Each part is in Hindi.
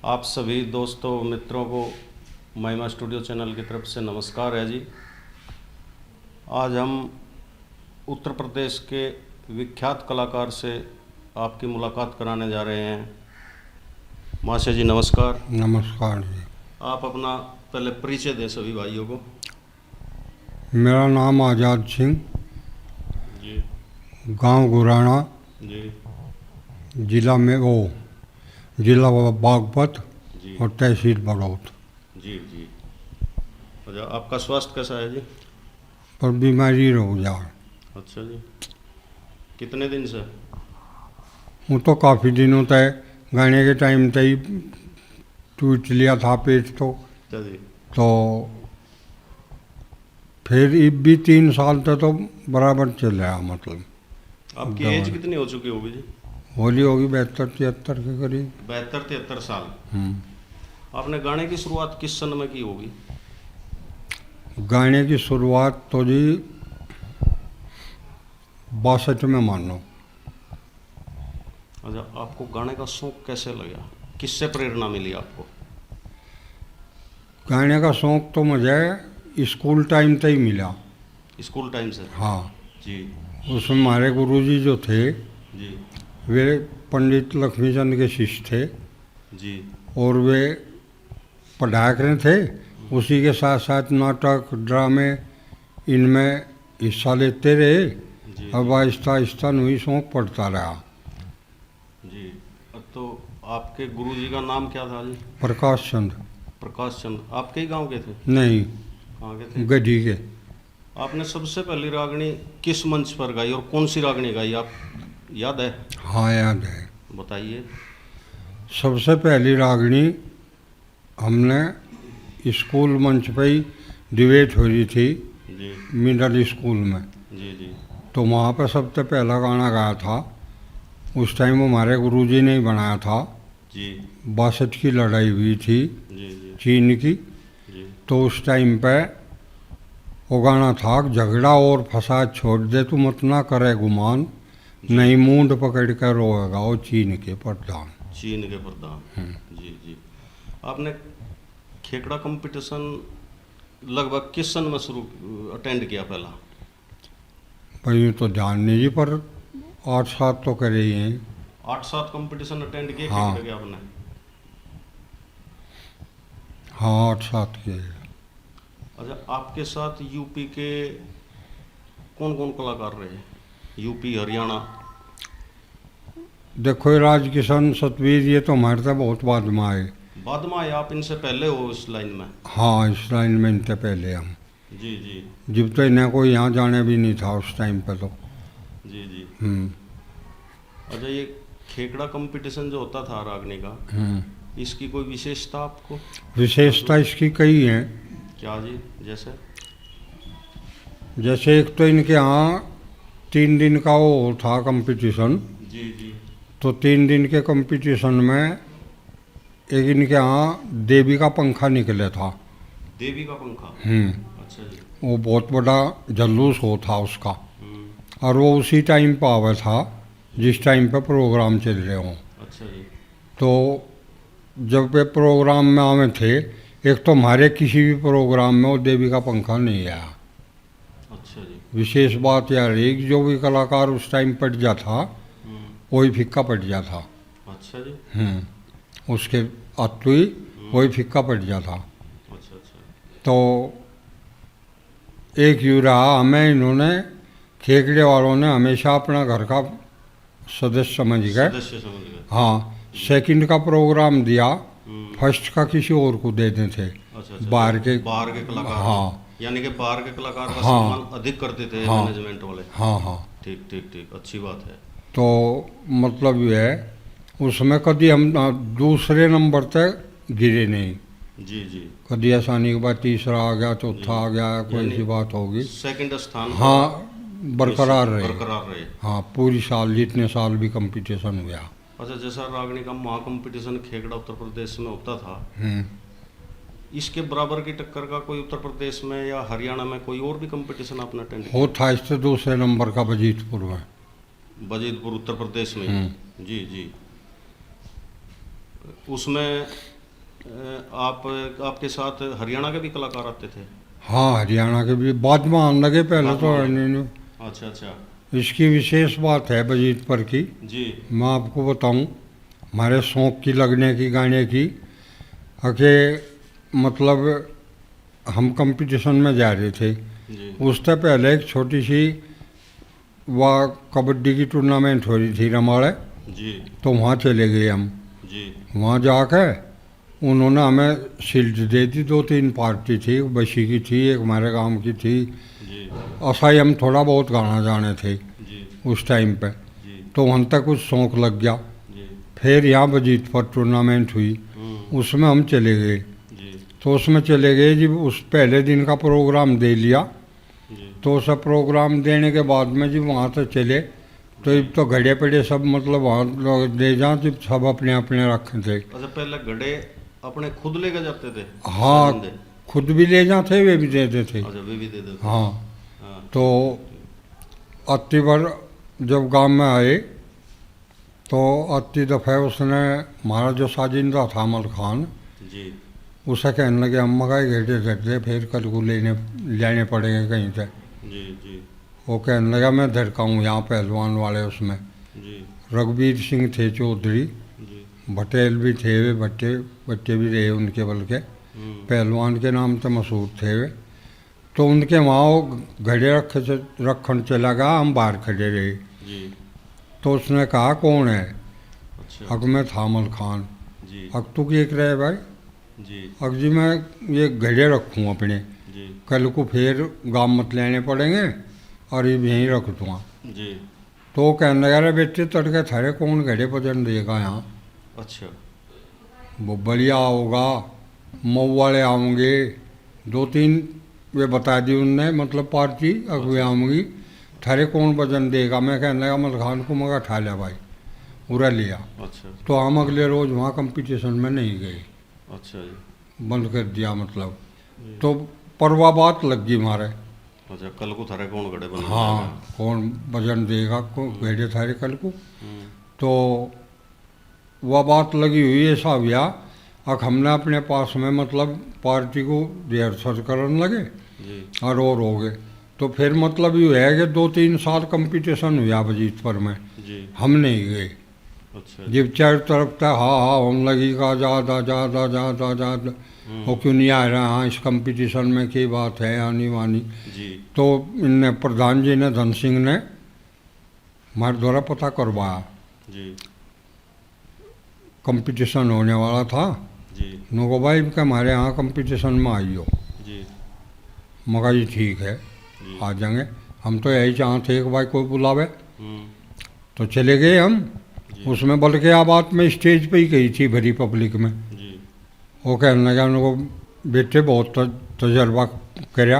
आप सभी दोस्तों मित्रों को महिमा स्टूडियो चैनल की तरफ से नमस्कार है जी। आज हम उत्तर प्रदेश के विख्यात कलाकार से आपकी मुलाकात कराने जा रहे हैं। महाशय जी नमस्कार। नमस्कार जी। आप अपना पहले परिचय दें सभी भाइयों को। मेरा नाम आज़ाद सिंह, जी गांव गुराना, जी जिला बागपत जी और तहसील बड़ौत। जी जी। अच्छा, आपका स्वास्थ्य कैसा है जी? पर बीमारी हो जा। अच्छा जी, कितने दिन से? वो तो काफ़ी दिनों तक गाने के टाइम तक ही टूट लिया था पेट अच्छा जी। तो फिर अब भी 3 साल तक तो बराबर चल रहा। मतलब आपकी दवा- एज कितनी हो चुकी होगी जी? होली होगी 72-73 के करीब। 72-73 साल। आपने गाने की शुरुआत किस सन में की होगी? गाने की शुरुआत तो जी 62 में मानो। अच्छा, आपको गाने का शौक कैसे लगा? किससे प्रेरणा मिली आपको? गाने का शौक़ तो मुझे स्कूल टाइम तक ही मिला। स्कूल टाइम से? हाँ, जी उसमें हमारे गुरुजी जो थे जी वे पंडित लक्ष्मीचंद के शिष्य थे जी और वे पढ़ाक रहे थे। उसी के साथ साथ नाटक ड्रामे इनमें हिस्सा लेते रहे। जी अब आहिस्ता आहिस्ता नहीं शौक़ पड़ता रहा। जी। तो आपके गुरुजी का नाम क्या था जी? प्रकाश चंद। प्रकाश चंद। आपके ही गांव के थे? नहीं, कहाँ के थे? गढ़ी के। आपने सबसे पहली रागनी किस मंच पर गाई और कौन सी रागनी गाई, आप याद है? हाँ याद है। बताइए। सबसे पहली रागनी हमने स्कूल मंच पे ही डिबेट हो रही थी जी मिडल स्कूल में, जी जी तो वहाँ पर सबसे पहला गाना गाया था। उस टाइम हमारे गुरुजी ने ही बनाया था। जी 62 की लड़ाई हुई थी जी जी चीन की, जी तो उस टाइम पे वो गाना था, झगड़ा और फसाद छोड़ दे तू मत ना करे गुमान, नहीं मूंड पकड़ कर रोएगा वो चीन के प्रधान। चीन के प्रधान। जी जी। आपने खेकड़ा कंपटीशन लगभग किस सन में शुरू अटेंड किया पहला? पर यूँ तो ध्यान नहीं जी, पर 8-7 तो करे ही हैं। 8-7 कंपटीशन अटेंड किए हाँ। खेकड़े के आपने? हाँ 8-7 के। अच्छा, आपके साथ यूपी के कौन कौन कलाकार रहे? यूपी हरियाणा? देखो ये राज किशन सतवीर ये तो हमारे से बहुत बाद में आए। बाद में आए आप? इनसे पहले हो इस लाइन में? हाँ, इस लाइन में इनसे पहले हम। जी जी जब तो इन्हें कोई यहाँ जाने भी नहीं था उस टाइम पे तो। जी जी। हम्म, अच्छा, ये खेकड़ा कंपटीशन जो होता था रागनी का, इसकी कोई विशेषता आपको? विशेषता इसकी कई हैं। क्या जी? जैसे? जैसे एक तो इनके यहाँ 3 दिन का वो था कंपटीशन, जी जी तो 3 दिन के कंपटीशन में एक इनके यहाँ देवी का पंखा निकला था। देवी का पंखा? अच्छा जी। वो बहुत बड़ा जल्लूस हो था उसका, हम्म। और वो उसी टाइम पर आवा था जिस टाइम पे प्रोग्राम चल रहे हों। अच्छा जी। तो जब वे प्रोग्राम में आवे थे, एक तो हमारे किसी भी प्रोग्राम में वो देवी का पंखा नहीं आया। अच्छा जी। विशेष बात यह रही कि जो भी कलाकार उस टाइम पट जा था वही फिक्का पट जा था। अच्छा जी। उसके अतु ही वही फिक्का पट जा था। अच्छा अच्छा। तो एक यूँ रहा, हमें इन्होंने खेकड़े वालों ने हमेशा अपना घर का सदस्य समझ गए। सदस्य समझ गए। हाँ, सेकंड का प्रोग्राम दिया, हम्म। फर्स्ट का किसी और को दे देते थे। अच्छा अच्छा। बाहर के कलाकार? हाँ यानी कि बाहर के कलाकार का हाँ। सम्मान अधिक करते थे हाँ। मैनेजमेंट वाले? हाँ हाँ। ठीक ठीक ठीक, अच्छी बात है। तो मतलब ये है उसमें कभी हम दूसरे नंबर तक गिरे नहीं। जी जी। कभी ऐसा नहीं कि बात तीसरा आ गया, चौथा आ गया, कोई यानी सी बात होगी। सेकंड स्थान पर हाँ, बरकरार रहे। बरकरार रहे। हाँ, पूरी साल जितने साल भी कंपटीशन हुआ। अच्छा, जैसा रागनी का महा कंपटीशन खेकड़ा उत्तर प्रदेश में होता था, इसके बराबर की टक्कर का कोई उत्तर प्रदेश में या हरियाणा में कोई और भी कंपटीशन आपने अटेंड किया? हो था इससे दूसरे नंबर का बजीतपुर में। बजीतपुर उत्तर प्रदेश में? जी जी। उसमें आपके साथ हरियाणा के भी कलाकार आते थे? हाँ, हरियाणा के भी बाद में आने लगे, पहले बाद तो में आने नहीं। अच्छा अच्छा। इसकी विशेष बात है बजीतपुर की, जी मैं आपको बताऊं, हमारे शौक की लगने की गाने की, कि मतलब हम कंपटीशन में जा रहे थे। जी उससे पहले एक छोटी सी वह कबड्डी की टूर्नामेंट हो रही थी रमाड़े, जी तो वहाँ चले गए हम। जी वहाँ जाकर उन्होंने हमें शील्ड दे दी, 2-3 पार्टी थी, एक बशी की थी, एक हमारे गांव की थी। जी ऐसा ही हम थोड़ा बहुत गाना जाने थे जी उस टाइम पे, जी तो वहाँ तक कुछ शौक लग गया। जी फिर यहाँ बजीतपुर टूर्नामेंट हुई, उसमें हम चले गए। जी तो उसमें चले गए जी, उस पहले दिन का प्रोग्राम दे लिया। जी तो सब प्रोग्राम देने के बाद में जी वहाँ से चले, तो अब तो घड़े पड़े सब, मतलब वहाँ लोग दे जाओ जब सब अपने अपने रखे थे। अच्छा, पहले घड़े अपने खुद लेकर जाते थे? हाँ, साजिंदे? खुद भी ले जाते, वे भी देते थे। अच्छा, वे भी दे देते? हाँ, हाँ तो अति बार जब गांव में आए, तो अति दफ़े उसने, हमारा जो साजिंदा था अमल खान, जी उसे कहने लगे अम्मा का घड़े धर दे, फिर कल को लेने पड़ेंगे कहीं से। जी जी वो कहने लगा मैं धरका हूँ यहाँ पहलवान वाले उसमें। जी रघुवीर सिंह थे चौधरी, जी भटेल भी थे, वे बच्चे भी रहे उनके, बल्कि पहलवान के नाम से मशहूर थे वे। तो उनके वहाँ वो घड़े रखन चला गया, हम बाहर खड़े रहे। जी तो उसने कहा कौन है? अच्छा अग मैं था अमल खान। जी अग तू केक रहे भाई? जी अग जी मैं ये घड़े रखूँ अपने, जी कल को फिर गाँव मत लेने पड़ेंगे, और ये यहीं रख दूँगा। जी तो वो कहने लगा अरे बेटे तड़के थारे कौन घड़े पजन देगा यहाँ? अच्छा वो बढ़िया होगा, मऊ वाले आऊँगे, 2-3 वे बता दी उनने, मतलब पार्टी अगुए आऊँगी, थारे कौन वजन देगा? मैं कहने लगा अमल खान को, मगर ठा लिया भाई, पूरा लिया। अच्छा तो हम अगले रोज़ वहाँ कंपटीशन में नहीं गए, अच्छा जी बंद कर दिया मतलब। तो परवा बात लग गई हमारे। अच्छा, कल को थारे कौन घड़े बन? हाँ, कौन वजन देगा को घड़े थारे कल को? तो वह बात लगी हुई है साहब या, अब हमने अपने पास में मतलब पार्टी को रिहर्सल करने लगे, जी और हो गए। तो फिर मतलब ये है कि 2-3 साल कंपटीशन हुआ बजीतपुर में, जी हम नहीं गए। अच्छा जब चारों तरफ था हाँ हाँ हम लगेगा, जा वो क्यों नहीं आ रहा, हाँ इस कंपटीशन में की बात है आनी वानी। जी तो इनने प्रधान जी ने, धन सिंह ने हमारे द्वारा पता करवाया, जी कंपटीशन होने वाला था। जी नुको भाई कि हमारे यहाँ कंपटीशन में आई हो। जी मगा जी ठीक है, जी आ जाएंगे। हम तो यही चाहते एक भाई कोई बुलावे, हम्म, तो चले गए हम। जी उसमें बल्कि आ बात में स्टेज पे ही कही थी भरी पब्लिक में। जी वो कहने लगा उनको बेटे बहुत तजर्बा करया।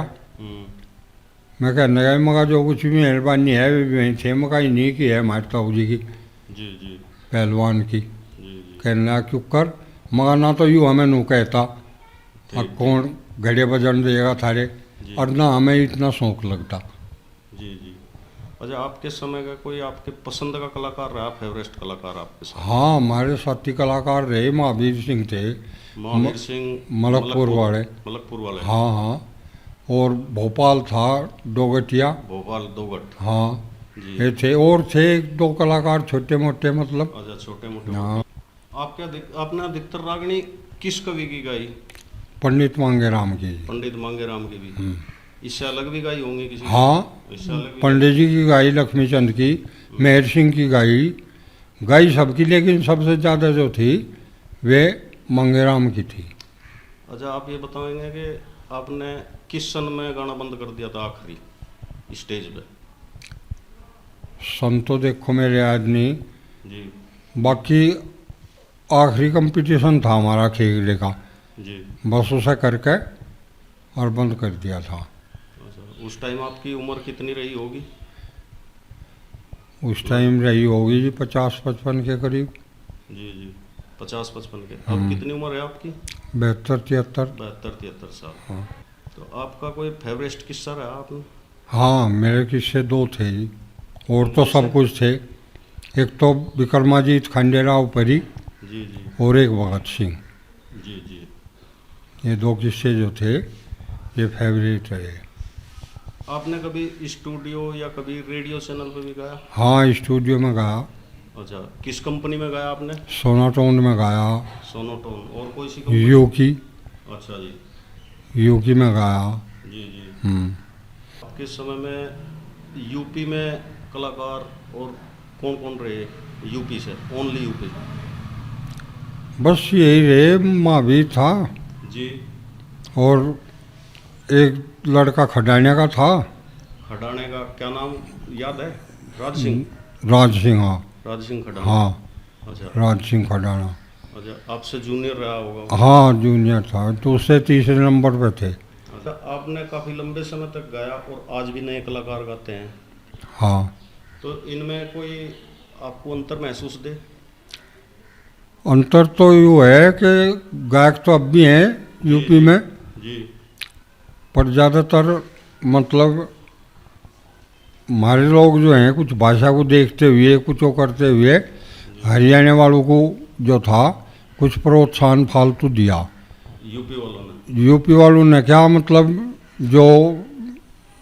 मैं कहने लगा मगा जो कुछ भी मेहरबानी है वे भी वहीं थे, मगा ही नहीं की है हमारे ताऊ जी की, जी जी पहलवान की। जी जी कहने लगा क्यों कर, मगा ना तो यूँ हमें नू कहता ठीक, अब कौन घड़े बजन देगा थारे, जी। और ना हमें इतना शौक लगता। जी जी। अच्छा, आपके समय का कोई आपके पसंद का कलाकार रहा, फेवरेट कलाकार आपके साथ? हाँ, हमारे साथी कलाकार रहे, महावीर सिंह थे, महावीर सिंह मलकपुर वाले। मलकपुर वाले। हाँ हाँ, और भोपाल था डोगटिया। भोपाल दोगट। हाँ, जी ये थे, और थे 1-2 कलाकार छोटे मोटे मतलब। अच्छा, छोटे मोटे। हाँ, आपने अधिकतर रागनी किस कवि की गाई? पंडित मांगेराम की। पंडित मांगेराम की भी? इससे अलग भी गाई होंगी किसी? हाँ, इससे अलग भी? पंडित जी की गाई, लक्ष्मीचंद की, मेहर सिंह की गाई सबकी, लेकिन सबसे ज़्यादा जो थी वे मंगेराम की थी। अच्छा, आप ये बताएंगे कि आपने किस सन में गाना बंद कर दिया था आखिरी स्टेज पे? सन तो देखो मेरे आदमी, जी बाकी आखिरी कंपटीशन था हमारा खेलने का, जी। बस उसे करके और बंद कर दिया था। अच्छा, उस टाइम आपकी उम्र कितनी रही होगी? उस टाइम रही होगी जी 50-55 के करीब। जी जी, 50-55 के। अब कितनी उम्र है आपकी? 72-73। 72-73 साल। हाँ तो आपका कोई फेवरेट किस्सा रहा आपने? हाँ, मेरे किस्से 2 थे जी, और तो सब कुछ थे। एक तो विक्रमाजीत खंडेराव परी, जी जी और एक भगत सिंह। जी जी। ये दो किस्से जो थे ये फेवरेट रहे। आपने कभी स्टूडियो या कभी रेडियो चैनल पे भी गाया? हाँ, स्टूडियो में गाया, अच्छा, किस कंपनी में गाया आपने? सोनाटोन में गाया, सोनोटोन। और कोई सी कंपनी? यूकी, अच्छा जी। यूकी में गाया। जी जी। हम्म। आपके समय में यूपी में कलाकार और कौन कौन रहे यूपी से? Only UP? बस यही रहे, महावीर था जी। और एक लड़का खडानिया का था। खडाने का क्या नाम याद है? राज सिंह? राज सिंह, हाँ। राज सिंह खडाना। हाँ, अच्छा। राज सिंह खडाना। अच्छा, आपसे जूनियर रहा होगा वो? हाँ, जूनियर था, तो उससे तीसरे नंबर पे थे। अच्छा, आपने काफ़ी लंबे समय तक गाया और आज भी नए कलाकार गाते हैं, हाँ, तो इनमें कोई आपको अंतर महसूस दे? अंतर तो यूँ है कि गायक तो अब भी हैं यूपी में, जी पर ज़्यादातर मतलब हमारे लोग जो हैं कुछ भाषा को देखते हुए, कुछ वो करते हुए, हरियाणा वालों को जो था कुछ प्रोत्साहन फालतू दिया। यूपी वालों ने? यूपी वालों ने क्या, मतलब जो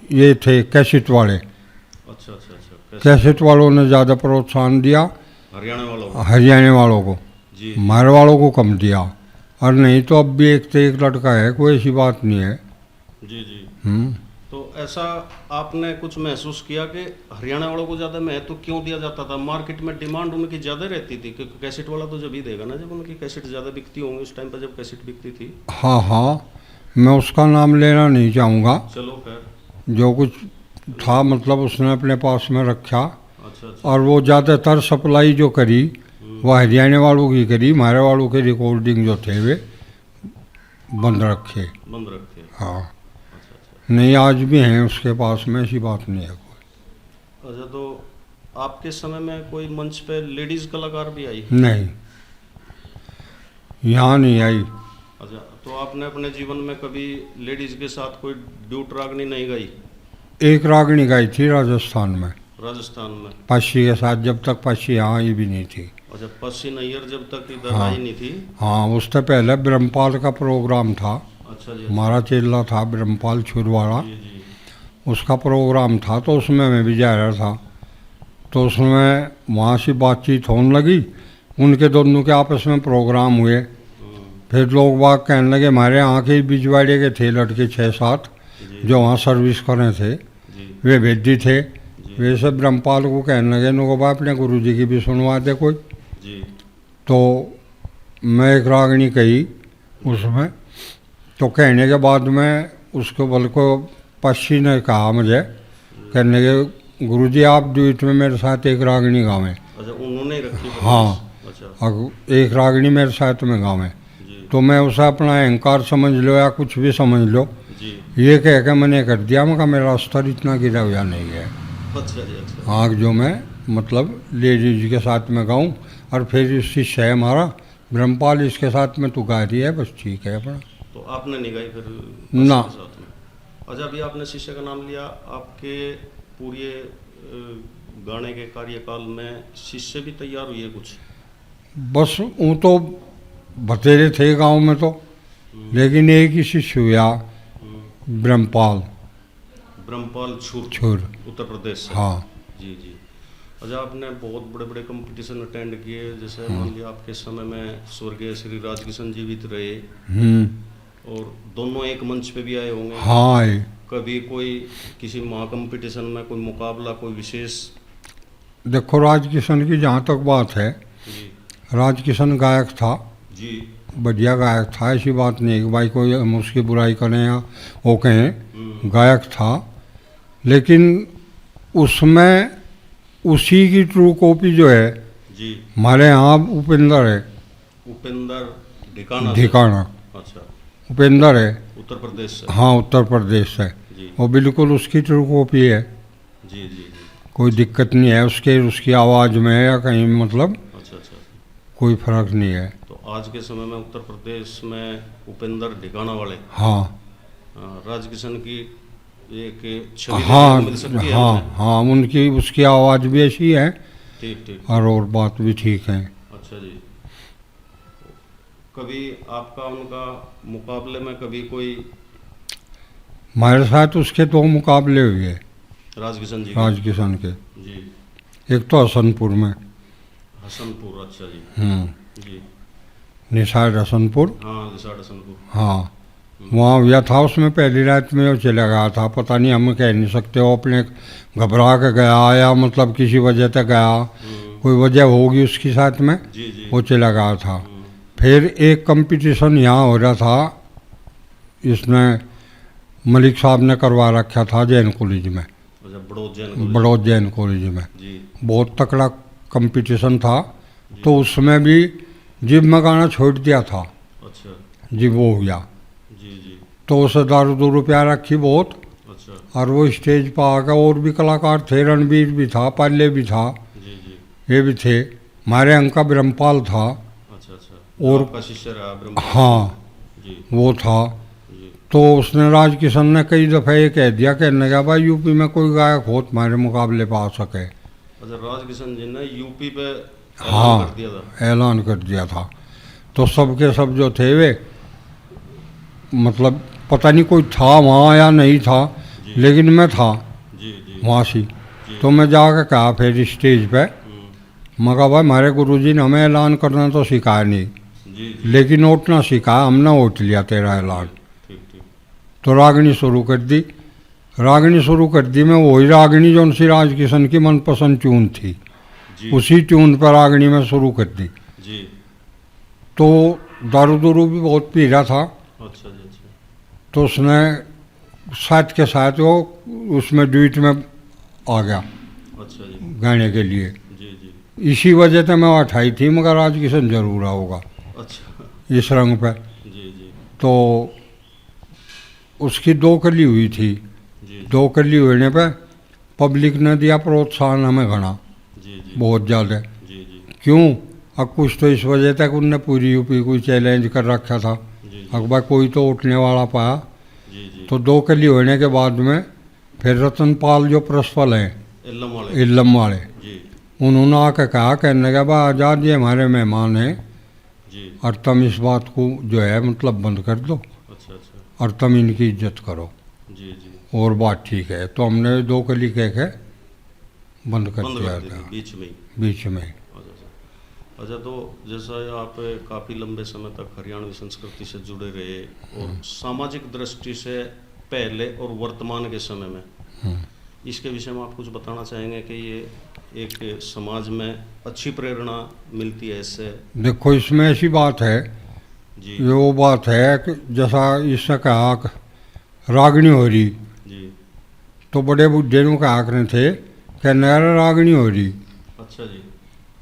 ये थे कैसेट वाले, अच्छा अच्छा अच्छा। कैसेट वालों ने ज़्यादा प्रोत्साहन दिया हरियाणा वालों को? हरियाणा वालों को, जी हमारे वालों को कम दिया। और नहीं तो अब भी एक से एक लड़का है, कोई ऐसी बात नहीं है। जी जी। हम्म। तो ऐसा आपने कुछ महसूस किया कि हरियाणा वालों को ज़्यादा महत्व क्यों दिया जाता था? मार्केट में डिमांड उनकी ज़्यादा रहती थी, क्योंकि कैसेट वाला तो जब ही देगा ना जब उनकी कैसेट ज़्यादा बिकती होंगी, उस टाइम पर जब कैसेट बिकती थी। हाँ हाँ, मैं उसका नाम लेना नहीं चाहूँगा। चलो खैर। जो कुछ था मतलब उसने अपने पास में रखा, अच्छा अच्छा। और वो ज़्यादातर सप्लाई जो करी वो हरियाणा वालों की करी, हमारे वालों के रिकॉर्डिंग जो थे वे बंद रखे। बंद रखे? हाँ, अच्छा अच्छा। नहीं आज भी हैं उसके पास में, ऐसी बात नहीं है कोई। अच्छा, तो आपके समय में कोई मंच पे लेडीज़ कलाकार भी आई? नहीं, यहाँ नहीं आई। अच्छा, तो आपने अपने जीवन में कभी लेडीज़ के साथ कोई ड्यूट रागनी नहीं गाई? एक रागनी गाई थी राजस्थान में, राजस्थान में? पक्षी के साथ, जब तक पक्षी यहाँ आई भी नहीं थी। अच्छा, पश्ची नैयर जब तक इधर हाँ। आई नहीं थी? हाँ, उससे पहले ब्रह्मपाल का प्रोग्राम था, अच्छा जी। हमारा चेला था ब्रह्मपाल छुरवाड़ा, जी जी। उसका प्रोग्राम था तो उसमें मैं भी जा रहा था। तो उसमें वहाँ से बातचीत होने लगी, उनके दोनों के आपस में प्रोग्राम हुए। फिर लोग बाग कहने लगे, हमारे यहाँ के बिजवाड़े के थे लड़के 6-7 जी जो वहाँ सर्विस कर रहे थे, जी वे भेदी थे। जी वे सब ब्रह्मपाल को कहने लगे, इनको बाप अपने गुरु जी की भी सुनवा दे कोई। जी। तो मैं एक रागनी कही उसमें, तो कहने के बाद में उसको बल्कि पक्षी ने कहा मुझे, कहने के गुरुजी आप ड्यूट में मेरे साथ एक रागनी गावें। अच्छा, उन्होंने ही रखी? हाँ, अच्छा अब एक रागनी मेरे साथ में गावें। जी तो मैं उसे अपना अहंकार समझ लो या कुछ भी समझ लो, जी। ये कह के मैंने कर दिया, मगर मेरा स्तर इतना गिरा हुआ नहीं है। अच्छा जी। अच्छा आँख जो मैं मतलब लेडीज के साथ में गाऊँ, और फिर शिष्य है हमारा ब्रह्मपाल, इसके साथ में तो गा रही है, बस ठीक है अपना। तो आपने नहीं गाई फिर ना। पश्ची के साथ में? अच्छा, अभी आपने शिष्य का नाम लिया, आपके पूरे गाने के कार्यकाल में शिष्य भी तैयार हुए कुछ? बस वो तो बतेरे थे गांव में तो, लेकिन एक ही शिष्य हुआ ब्रह्मपाल ब्रह्मपाल छुर? छुर। उत्तर प्रदेश से? हाँ। जी जी। अच्छा, आपने बहुत बड़े बड़े कंपटीशन अटेंड किए, जैसे मान लिया आपके समय में स्वर्गीय श्री राजकिशन जीवित रहे, और दोनों एक मंच पे भी आए होंगे। हाँ आए। कभी कोई किसी महा कंपटीशन में कोई मुकाबला, कोई विशेष? देखो राजकिशन की जहाँ तक बात है, जी राजकिशन गायक था, जी बढ़िया गायक था, ऐसी बात नहीं है कि भाई कोई हम उसकी बुराई करें या वो कहें, गायक था। लेकिन उसमें उसी की ट्रू कॉपी जो है जी। हमारे यहाँ उपेंद्र है, उपेंद्र ढिकाना से? ढिकाना, अच्छा, उपेंद्र है। उत्तर प्रदेश से? हाँ, उत्तर प्रदेश से। जी वो बिल्कुल उसकी ट्रू कॉपी है, जी जी जी। कोई दिक्कत नहीं है उसकी आवाज़ में या कहीं, मतलब अच्छा अच्छा। कोई फर्क नहीं है। तो आज के समय में उत्तर प्रदेश में उपेंद्र ढिकाना वाले, हाँ राजकिशन की एक छवि हाँ मिल सकती है हाँ हमें? हाँ, उनकी उसकी आवाज़ भी ऐसी है, ठीक ठीक। और बात भी ठीक है। अच्छा जी। कभी आपका उनका मुकाबले में कभी कोई हमारे साथ उसके 2 मुकाबले हुए राजकिशन जी के? राजकिशन के। जी। एक तो हसनपुर में, हसनपुर, अच्छा जी। जी। निसार हसनपुर, हाँ, निसार हसनपुर। हाँ वहाँ हुआ था। उसमें पहली रात में वो चला गया था, पता नहीं, हम कह नहीं सकते वो अपने घबरा के गया या मतलब किसी वजह से गया, कोई वजह होगी उसके साथ में, जी जी। वो चला गया था। फिर एक कंपटीशन यहाँ हो रहा था, इसमें मलिक साहब ने करवा रखा था जैन कॉलेज में, अच्छा, बड़ौद बड़ौद जैन कॉलेज में। जी। बहुत तकड़ा कंपटीशन था, तो उसमें भी जिब में गाना छोड़ दिया था। अच्छा जी वो हुआ, जी जी। तो उसे 2 रुपया रखी बहुत, अच्छा और वो स्टेज पर आकर, और भी कलाकार थे, रणबीर भी था, पाल्य भी था, जी जी। ये भी थे, हमारे अंका ब्रह्मपाल था, अच्छा अच्छा। और आपका शिष्य रहा ब्रह्मपाल? हाँ जी वो था। जी। तो उसने राजकिशन ने कई दफ़े ये कह दिया, कहने लगा भाई यूपी में कोई गायक हो तुम्हारे मुकाबले पर आ सके। अच्छा, राजकिशन जी ने यूपी पे हाँ ऐलान कर दिया था? ऐलान कर दिया था। तो सब के सब जो थे वे, मतलब पता नहीं कोई था वहाँ या नहीं था, लेकिन मैं था जी जी। वहाँ से। तो मैं जाकर कहा फिर स्टेज पे, मैं कहा भाई हमारे गुरुजी ने हमें ऐलान करना तो सिखाया नहीं, जी जी। लेकिन उठना सिखाया, हमने उठ लिया तेरा ऐलान। ठीक ठीक। तो रागनी शुरू कर दी, रागनी शुरू कर दी। मैं वही रागनी जो उनसी राजकिशन की मनपसंद ट्यून थी, जी उसी ट्यून पर रागनी में शुरू कर दी। जी। तो दारू दूरू भी बहुत पी रहा था, अच्छा जी। अच्छा तो उसने साथ के साथ वो उसमें ड्यूट में आ गया अच्छा जी। गाने के लिए। जी जी। इसी वजह से मैं उठाई थी, मगर राजकिशन जरूर होगा अच्छा इस रंग पे। जी जी। तो उसकी 2 कली हुई थी, जी 2 कली होने पे पब्लिक ने दिया प्रोत्साहन हमें घना, जी जी। बहुत ज़्यादा। जी जी। क्यों? अब कुछ तो इस वजह तक उनने पूरी यूपी को चैलेंज कर रखा था, जी अकबर कोई तो उठने वाला पाया। जी जी। तो 2 कली होने के बाद में फिर रतनपाल जो प्रसफल हैं इल्लम वाले? इल्लम वाले, जी उन्होंने आकर कहा, कहने लगा भाई आज़ाद ये हमारे मेहमान हैं, जी। और तुम इस बात को जो है मतलब बंद कर दो, अच्छा अच्छा। और तुम इनकी इज्जत करो, जी जी। और बात ठीक है। तो हमने 2 कली कह के बंद कर बंद दिया कर दी था थी बीच में ही? बीच में। अच्छा अच्छा। अच्छा, तो जैसा आप काफ़ी लंबे समय तक हरियाणवी संस्कृति से जुड़े रहे, और सामाजिक दृष्टि से पहले और वर्तमान के समय में, इसके विषय में आप कुछ बताना चाहेंगे कि ये एक समाज में अच्छी प्रेरणा मिलती है इससे? देखो इसमें ऐसी बात है, जी ये वो बात है कि जैसा इसने कहा कि रागनी हो रही, जी। तो बड़े बुढ़े ने कहा करने थे, कहने यार रागनी हो रही, अच्छा जी।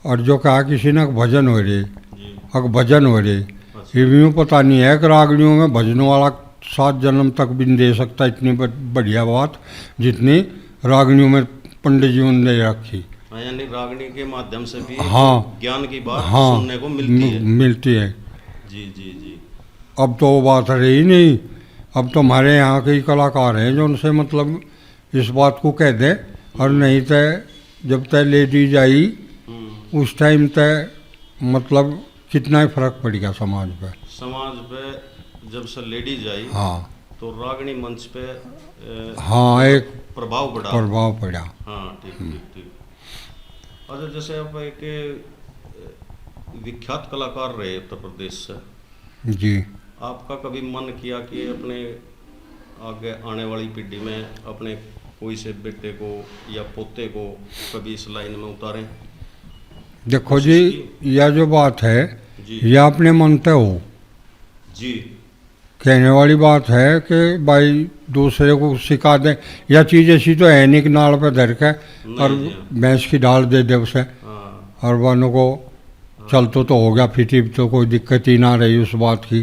और जो कहा किसी ने भजन हो रहे, जी। अब भजन हो रहे, अच्छा ये भी पता नहीं है कि रागनियों में भजनों वाला 7 जन्म तक भी नहीं दे सकता इतनी बढ़िया बात जितनी रागनियों में पंडित जी ने रखी। हाँ, यानी रागनी के माध्यम से भी हाँ ज्ञान की बात हाँ सुनने को मिलती है? मिलती है। जी जी जी। अब तो वो बात रही नहीं, अब तो हमारे यहाँ के ही कलाकार हैं जो उनसे मतलब इस बात को कह दें, और नहीं तो जब तक लेडीज आई उस टाइम तक मतलब कितना ही फर्क पड़ गया समाज पे। समाज पे जब से लेडीज आई, हाँ तो रागनी मंच पे हाँ एक प्रभाव पड़ा? प्रभाव पड़ा। हाँ, ठीक ठीक ठीक। अच्छा, जैसे आप एक विख्यात कलाकार रहे उत्तर प्रदेश से, जी आपका कभी मन किया कि अपने आगे आने वाली पीढ़ी में अपने कोई से बेटे को या पोते को कभी इस लाइन में उतारें? देखो जी, यह जो बात है जी यह अपने मन पे हो, जी कहने वाली बात है कि भाई दूसरे को सिखा दें। यह चीज़ ऐसी तो है नहीं कि नाड़ पे धर के और नहीं जी। भैंस की डाल दे दे उसे, हाँ और वालों को चल तो हो गया फिटी, तो कोई दिक्कत ही ना रही उस बात की।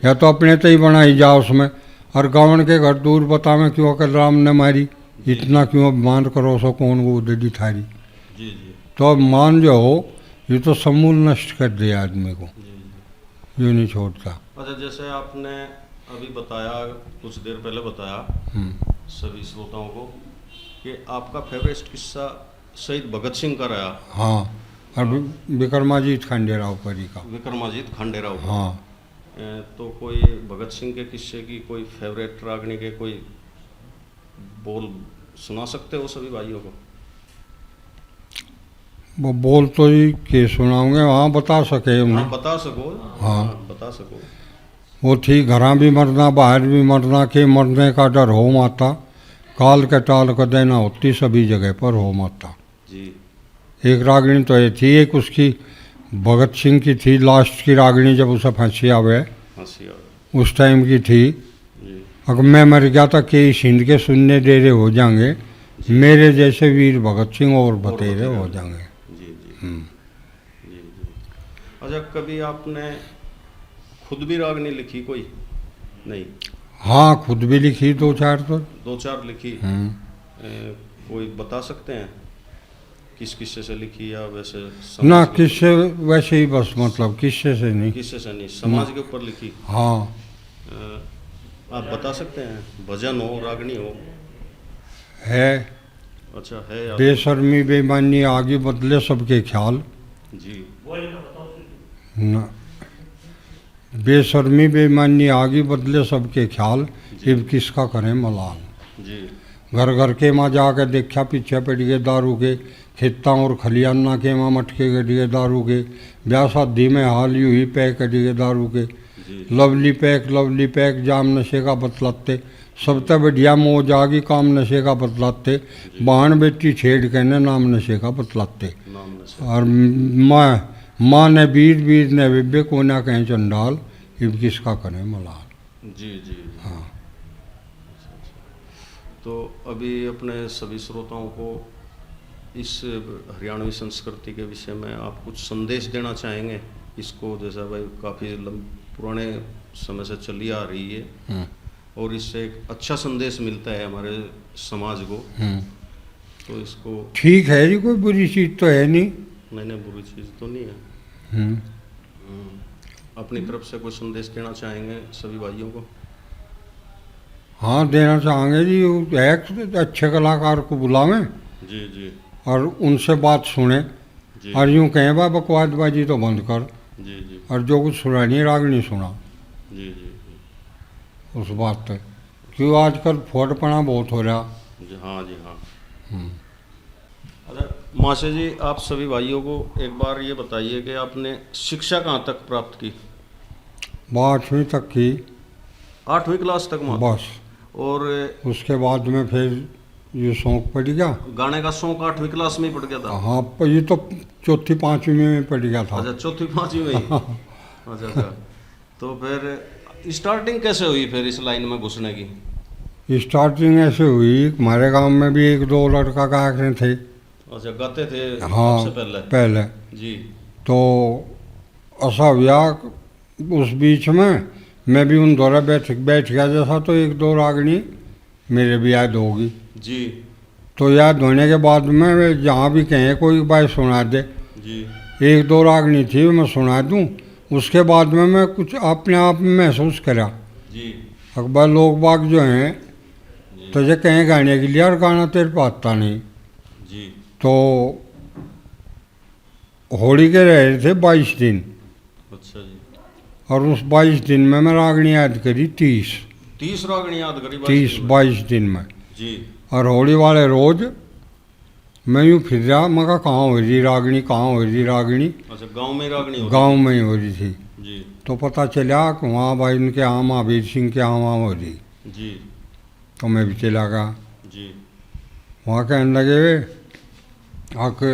या तो अपने तो ही बनाई जा उसमें, और गाँव के घर दूर बता में क्यों कर राम ने मारी, इतना क्यों अभिमान करो सो कौन वो दे थारी। जी जी तो अभिमान जो हो ये तो समूल नष्ट कर दिया आदमी को, जी जी। ये नहीं छोड़ता। अच्छा, जैसे आपने अभी बताया, कुछ देर पहले बताया सभी श्रोताओं को कि आपका फेवरेट किस्सा शहीद भगत सिंह का रहा। हाँ, और विक्रमाजीत खंडेराव परी का। विक्रमाजीत खंडेराव का। हाँ, तो कोई भगत सिंह के किस्से की कोई फेवरेट रागनी के कोई बोल सुना सकते हो सभी भाइयों को? वो बोल तो ही के सुनाऊंगे, हाँ बता सके हाँ उन्हें। बता सको। हाँ। बता सको। वो थी घरा भी मरना बाहर भी मरना, के मरने का डर हो माता, काल के टाल का देना होती सभी जगह पर हो माता। जी एक रागनी तो ये थी, एक उसकी भगत सिंह की थी लास्ट की रागनी, जब उसे फांसी आवे हंसी आ रही। उस टाइम की थी। जी अगर मैं मर गया था के सिंध के सुनने डेरे हो जाएंगे, मेरे जैसे वीर भगत सिंह और बतेरे हो जाएंगे। जी जी जी जी। अच्छा, कभी आपने खुद भी रागनी लिखी कोई? नहीं। हाँ खुद भी लिखी दो चार तो। दो चार लिखी। कोई बता सकते हैं किस किस्से से लिखी या वैसे ना समाज के किससे, वैसे ही बस, मतलब किससे से नहीं। किस्से से नहीं, समाज के ऊपर लिखी? हाँ आप बता सकते हैं? भजन हो, रागनी हो? है। अच्छा है आप? बेशर्मी बेईमानी आगे बदले सबके ख्याल। जी न बेशर्मी बेईमानी आगे बदले सबके ख्याल, इब किसका करें मलाल। जी घर घर के माँ जाके देखा पीछे पड़ गए दारू के, खेता और खलियाना के माँ मटके कटिए दारू के, ब्याह शादी में हाल यूं ही पैक कटिए दारू के, जी लवली पैक जाम नशे का बतलाते, सबसे बढ़िया मौज आगी काम नशे का बतलाते, बहन बेटी छेड़ कहने नाम नशे का बतलाते। नाम नशे। और माँ ने वीर ने बेबे को ना कहें चंडाल, इब किसका करें मलाल। जी जी। हाँ। तो अभी अपने सभी श्रोताओं को इस हरियाणवी संस्कृति के विषय में आप कुछ संदेश देना चाहेंगे? इसको जैसा भाई काफ़ी पुराने समय से चली आ रही है और इससे एक अच्छा संदेश मिलता है हमारे समाज को, तो इसको ठीक है जी, कोई बुरी चीज़ तो है नहीं। नहीं बुरी चीज़ तो नहीं है। अपनी तरफ से कोई संदेश देना चाहेंगे सभी भाइयों को? हाँ देना चाहेंगे जी, एक अच्छे कलाकार को बुलावें जी जी और उनसे बात सुने, जी और यूँ कहें बा बकवादबाजी तो बंद कर, जी जी और जो कुछ सुनानी रागनी सुना जी जी उस बात पे, क्यों आजकल फोड़पना बहुत हो रहा। जी हाँ जी हाँ। अच्छा माशे जी, आप सभी भाइयों को एक बार ये बताइए कि आपने शिक्षा कहाँ तक प्राप्त की? 8वीं तक की 8वीं क्लास तक मात्र? बस। और उसके बाद में फिर ये शौक पड़ गया। गाने का शौक 8वीं क्लास में ही पड़ गया था? हाँ ये तो चौथी पाँचवीं में पड़ गया था। अच्छा चौथी पाँचवीं में ही? अच्छा अच्छा। तो फिर स्टार्टिंग कैसे हुई फिर इस लाइन में घुसने की? स्टार्टिंग ऐसे हुई, हमारे गांव में भी एक दो लड़का गायक थे। अच्छा गाते थे हाँ सबसे पहले जी। तो ऐसा हुआ उस बीच में मैं भी उन दौरा बैठ गया जैसा, तो एक दो रागनी मेरे भी याद होगी जी तो याद होने के बाद में वे जहाँ भी कहें कोई भाई सुना दे, जी एक दो रागनी थी मैं सुना दूँ। उसके बाद में मैं कुछ अपने आप में महसूस करा। जी अकबर लोग बाग जो हैं जी तो ये कहें गाने के लिए, और गाना तेरे पे आता नहीं। जी तो होली के रहे थे 22 दिन, अच्छा जी। और उस 22 दिन में मैं रागनी याद करी 30 रागनी याद करी 22 दिन में। जी और होली वाले रोज मैं यूँ फिर रहा, मैं कहा कहाँ हो रही रागनी, कहाँ हो रही रागनी। अच्छा गांव में रागनी हो गांव में ही हो रही थी। जी तो पता चला कि वहाँ भाई उनके यहाँ महावीर सिंह के यहाँ वहाँ हो रही। जी तो मैं भी चला गया जी वहाँ, कहने लगे वे आके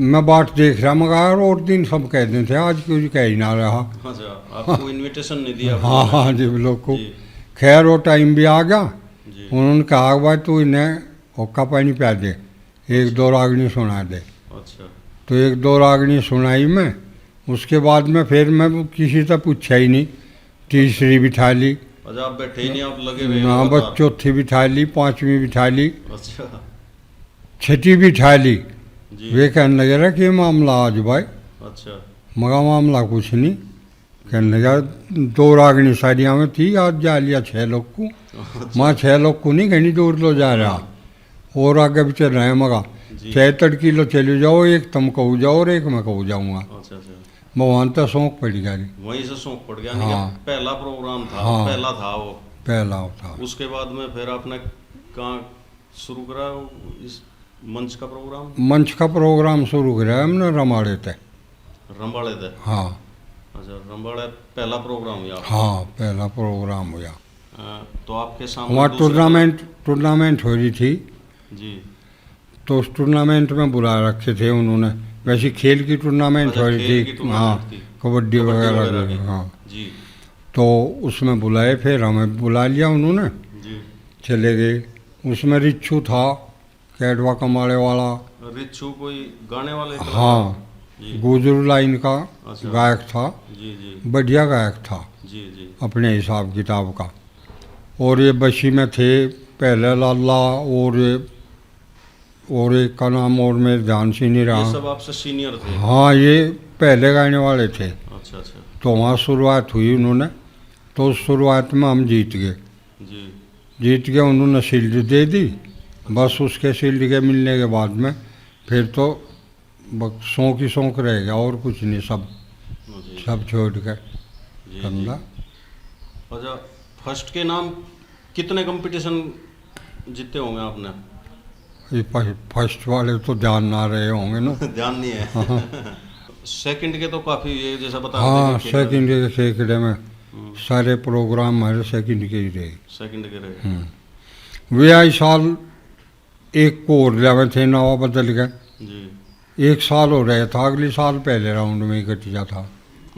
मैं बाट देख रहा, मगर और दिन सब कह देते थे, आज क्यों कह ही ना रहा। अच्छा आपको इनविटेशन नहीं दिया? हाँ हाँ जी लोग को। जी खैर वो टाइम भी आ गया, जी उन्होंने कहा भाई तू इन्हें हुक्का पानी पिला दे, एक दो रागनी सुना दे। अच्छा तो एक दो रागनी सुनाई मैं। उसके बाद में फिर मैं किसी से पूछा ही नहीं, तीसरी बिठा ली, अच्छा आप बैठे ही नहीं, आप लगे हुए ना बस लगातार? चौथी बिठा ली, पाँचवीं बिठा ली, अच्छा छठी बिठा ली। जी वे कहने लगे रहा कि मामला आज भाई, अच्छा मगा मामला कुछ नहीं। कहने लगा दो रागनी साड़ियाँ में थी, आज जा लिया 6 लोग को। माँ 6 लोग को नहीं घनी दूर लो जा रहा, और आगे भी चल रहे हैं मगा जी 6 तड़की लो चले जाओ, एक तुम कहू जाओ और एक मैं कहू जाऊँगा। अच्छा अच्छा भगवान तो शौक पड़ गया जी। वहीं से शौक पड़ गया, यानी कि हाँ। पहला प्रोग्राम था, हाँ। पहला था वो। पहला था। उसके बाद में फिर आपने कहाँ शुरू करा इस मंच का प्रोग्राम? मंच का प्रोग्राम शुरू किया हमने रमाड़े थे। रंबाड़े थे? हाँ। अच्छा, रंबाड़े पहला प्रोग्राम हुआ? हाँ, पहला प्रोग्राम हुआ। तो आपके सामने वहाँ दूसरे टूर्नामेंट हो रही थी, जी। तो उस टूर्नामेंट में बुला रखे थे उन्होंने। वैसे खेल की टूर्नामेंट अच्छा, हो रही खेल की थी। टूर्नामेंट हाँ, थी। कबड्डी वगैरह की। हाँ, जी तो उसमें बुलाए, फिर हमें बुला लिया उन्होंने, जी। चले गए। उसमें रिच्छू था, कैडवा कमाड़े वाला। रिच्छू कोई गाने वाले कलाकार? हाँ, जी गुजरू लाइन का अच्छा। गायक था। जी जी बढ़िया गायक था जी जी। अपने हिसाब किताब का। और ये बशी में थे पहले लाला, और एक का नाम और मेरे ध्यान से नहीं ये रहा। सब आपसे सीनियर थे? हाँ, ये पहले गाने वाले थे। अच्छा अच्छा। तो वहाँ शुरुआत हुई उन्होंने, तो उस शुरुआत में हम जीत गए। जी जीत गए, उन्होंने शील्ड दे दी। बस उसके शील्ड के मिलने के बाद में फिर तो बस शौक ही शौक रह गया, और कुछ नहीं। जी सब छोड़ के जी। धंधा। अच्छा, फर्स्ट के नाम कितने कंपटीशन जीते होंगे आपने? ये फर्स्ट वाले तो ध्यान ना रहे होंगे ना। ध्यान नहीं है। सेकंड के तो काफी ये जैसा बता रहे हाँ, थे कि खेल सेकंड के सेकड़े में सारे प्रोग्राम हमारे सेकंड के ही रहे। सेकंड के रहे। वे आई साल एक को और जावे थे, नवा बदल गए। जी। एक साल हो रहा था, अगले साल पहले राउंड में ही कट गया था।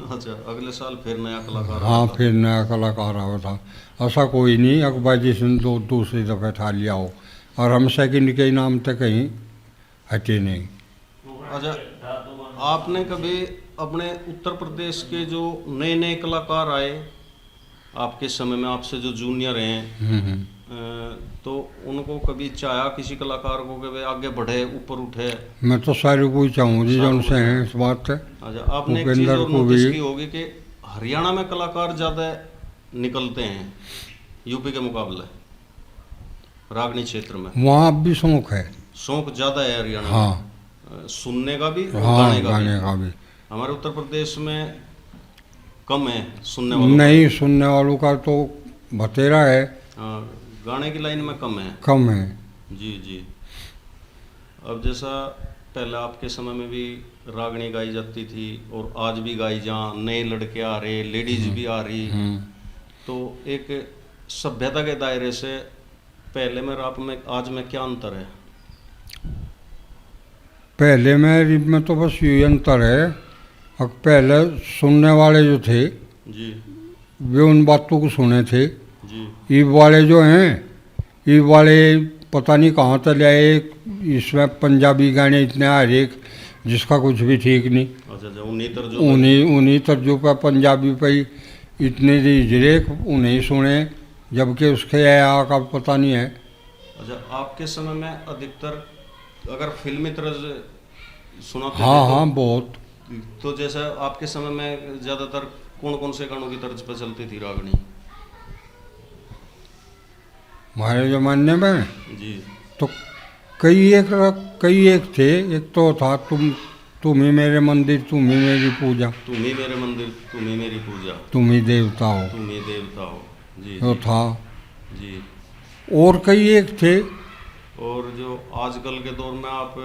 अच्छा, अगले साल फिर नया कलाकार हाँ, आया था। फिर नया कलाकार आया था। ऐसा कोई नहीं अकबर जिसने दूसरी दफ़े ठा लिया हो, और हम सेकंड के इनाम तक कहीं हटे नहीं। अच्छा, आपने कभी अपने उत्तर प्रदेश के जो नए नए कलाकार आए आपके समय में, आपसे जो जूनियर हैं, तो उनको कभी चाहा किसी कलाकार को कि वे आगे बढ़े, ऊपर उठे? मैं तो सारे को ही चाहूँ जी, जो उनसे हैं इस बात है। अच्छा, आपने एक चीज़ उपेंद्र और को नोटिस भी। की होगी कि हरियाणा में कलाकार ज़्यादा निकलते हैं यूपी के मुकाबले, रागनी क्षेत्र में। वहाँ अब भी शौक है। शौक ज़्यादा है हरियाणा में। हाँ। सुनने का भी और हाँ, गाने का भी। गाने का भी। हमारे उत्तर प्रदेश में कम है सुनने वालों नहीं, सुनने वालों का तो बतेरा है, का। गाने की लाइन में कम है। कम है। जी जी। अब जैसा पहले आपके समय में भी रागनी गाई जाती थी, और आज भी गाई, जहाँ नए लड़के आ रहे, लेडीज भी आ रही, तो एक सभ्यता के दायरे से पहले में राप में आज में क्या अंतर है? पहले में तो बस यही अंतर है, अब पहले सुनने वाले जो थे जी वे उन बातों को सुने थे। जी ईब वाले जो हैं, ईब वाले पता नहीं कहाँ चले आए। इसमें पंजाबी गाने इतने आ रहे जिसका कुछ भी ठीक नहीं। अच्छा अच्छा। उन्हीं तर्जों पर पंजाबी पे ही इतने रिजरे उन्हें सुने, जबकि उसके आया का पता नहीं है। अच्छा, आपके समय में अधिकतर अगर फिल्मी तर्ज सुनाते थे हाँ हाँ, बहुत। तो जैसा आपके समय में ज़्यादातर कौन कौन से गानों की तर्ज पर चलती थी रागनी? हमारे ज़माने में जी तो कई एक थे। एक तो था तुम ही मेरे मंदिर, तुम ही मेरी पूजा, तुम ही मेरे मंदिर, तुम ही मेरी पूजा, तुम ही देवता हो, तुम ही देवता हो। जी तो जी था। जी। और कई एक थे। और जो आजकल के दौर में आप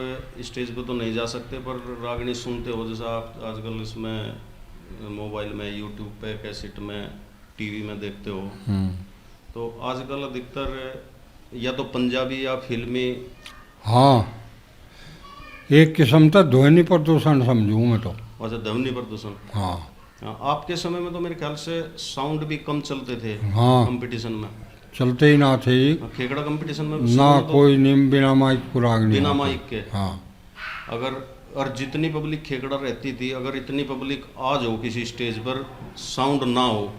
स्टेज पे तो नहीं जा सकते, पर रागनी सुनते हो, जैसा आप आजकल इसमें मोबाइल में, यूट्यूब पे, कैसेट में, टीवी में देखते हो, तो आजकल अधिकतर या तो पंजाबी या फिल्मी। हाँ, एक किस्म का ध्वनि प्रदूषण समझूँ मैं तो। अच्छा, ध्वनि प्रदूषण। हाँ हाँ, आपके समय में तो मेरे ख्याल से साउंड भी कम चलते थे। हाँ, कंपटीशन में चलते ही ना थे। खेकड़ा कंपटीशन में ना तो कोई निम बिना माइक पुराग नहीं बिना होता। माइक के। हाँ, अगर और जितनी पब्लिक खेकड़ा रहती थी, अगर इतनी पब्लिक आ जाओ किसी स्टेज पर, साउंड ना हो,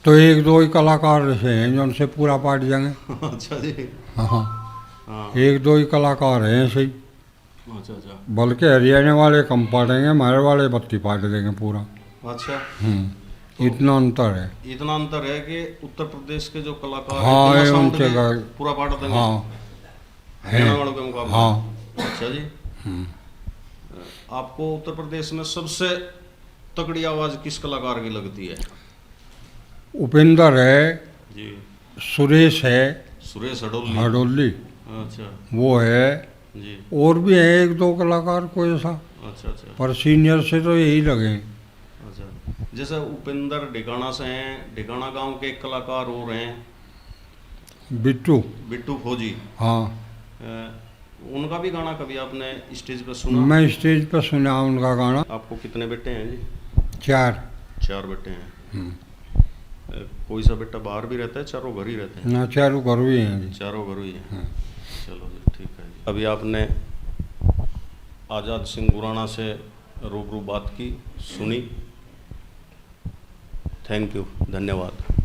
तो एक दो ही कलाकार ऐसे हैं जो उनसे पूरा पाट जाएंगे। अच्छा जी। हाँ, हाँ। एक दो ही कलाकार हैं ऐसे ही। अच्छा अच्छा। बल्कि हरियाणा वाले कम पाटेंगे, हमारे वाले बत्ती पाट देंगे पूरा। अच्छा, इतना अंतर है। इतना अंतर है कि उत्तर प्रदेश के जो कलाकार हाँ, बिना ये साउंड उनके के पूरा पाट देंगे हाँ हरियाणा हैं। वालों के मुकाबले। हाँ। अच्छा जी। आपको उत्तर प्रदेश में सबसे तगड़ी आवाज़ किस कलाकार की लगती है? उपेंद्र है, जी। सुरेश है, सुरेश हडोली। हडोली अच्छा। वो है, जी। और भी है एक दो कलाकार कोई ऐसा, अच्छा अच्छा पर सीनियर से तो यही लगे। अच्छा। जैसे उपेंद्र ढिकाना से हैं, ढिकाना गांव के एक कलाकार और हैं बिट्टू। बिट्टू फौजी। हाँ, उनका भी गाना कभी आपने स्टेज पर सुना? मैं स्टेज पर सुना उनका गाना। आपको कितने बेटे हैं जी? 4। 4 बेटे हैं। कोई सा बेटा बाहर भी रहता है, चारों घर ही रहते हैं? ना, चारों घर भी हैं जी। चारों घर ही हैं। हाँ। चलो जी, ठीक है जी। अभी आपने आज़ाद सिंह गुराना से रूबरू बात की, सुनी। थैंक यू, धन्यवाद।